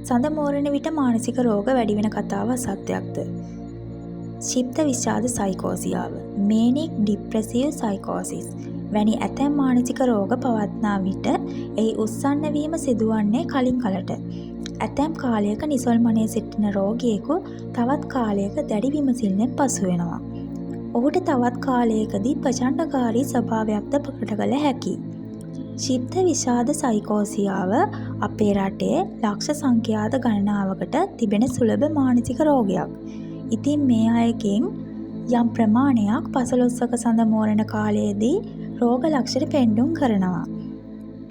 සඳ මෝරණ විට මානසික රෝග වැඩි වෙන කතාව අසත්‍යයක්ද? චිත්ත විෂාද සයිකෝසියාව, මේනික් ડિප්‍රෙසිව් සයිකෝසිස් වැනි ඇතැම් මානසික රෝග පවත්නා විට එහි උත්සන්න වීම සිදුවන්නේ කලින් කලට. ඇතැම් කාලයක නිසල්මනේ සිටින රෝගියෙකු තවත් කාලයක දැඩි විමසිල්ලෙන් පසු වෙනවා. ඔහුට තවත් කාලයකදී ප්‍රචණ්ඩකාරී ස්වභාවයක්ද ප්‍රකට කළ හැකියි. චිත්ත විෂාද සයිකෝසියාව අපේ රටේ ලක්ෂ සංඛ්‍යාත ගණනාවකට තිබෙන සුලභ මානසික රෝගයක්. ඉතින් මේ අයගෙන් යම් ප්‍රමාණයක් පසළොස්වක සඳ මෝරණ කාලයේදී රෝග ලක්ෂණ පෙන්නුම් කරනවා.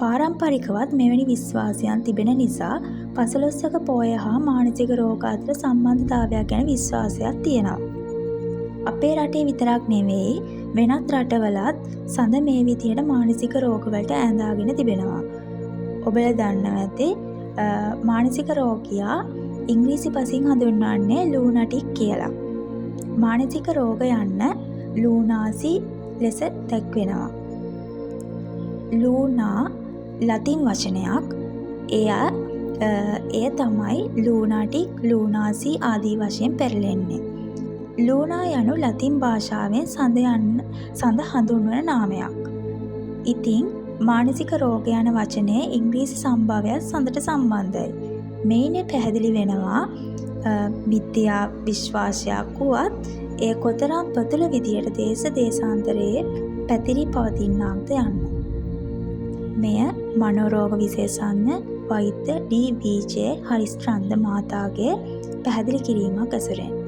පාරම්පරිකවත් මෙවැනි විශ්වාසයන් තිබෙන නිසා පසළොස්වක පෝය හා මානසික රෝග අතර සම්බන්ධතාවයක් ගැන විශ්වාසයක් තියෙනවා. අපේ රටේ විතරක් නෙවෙයි වෙනත් රටවලත් සඳ මේ විදියට මානසික රෝගවලට ඈඳාගෙන තිබෙනවා. ඔබලා දන්නවා ඇති මානසික රෝගියා ඉංග්‍රීසි පසින් හඳුන්වන්නේ ලූනටික් කියලා. මානසික රෝග යන්න ලූනාසි ලෙස දැක්වෙනවා. ලූනා ලතින් වචනයක්. එය තමයි ලූනාටික්, ලූනාසි ආදී වශයෙන් පෙරලෙන්නේ. ලූනා යනු ලතින් භාෂාවෙන් සඳ හඳුන්වන නාමයක්. ඉතින් මානසික රෝග යන වචනය ඉංග්‍රීසි සම්භාවයත් සඳට සම්බන්ධයි. මෙයින් පැහැදිලි වෙනවා මිත්‍යා විශ්වාසයක් වුවත් එය කොතරම් පතුල විදියට දේශාන්තරයේ පැතිරී පවතිනාක්ද යන්න. මෙය මනෝරෝග විශේෂඥ වෛද්‍ය ඩී.වී.ජේ හරිස්චන්ද්‍ර මහතාගේ පැහැදිලි කිරීමක් ඇසුරෙන්.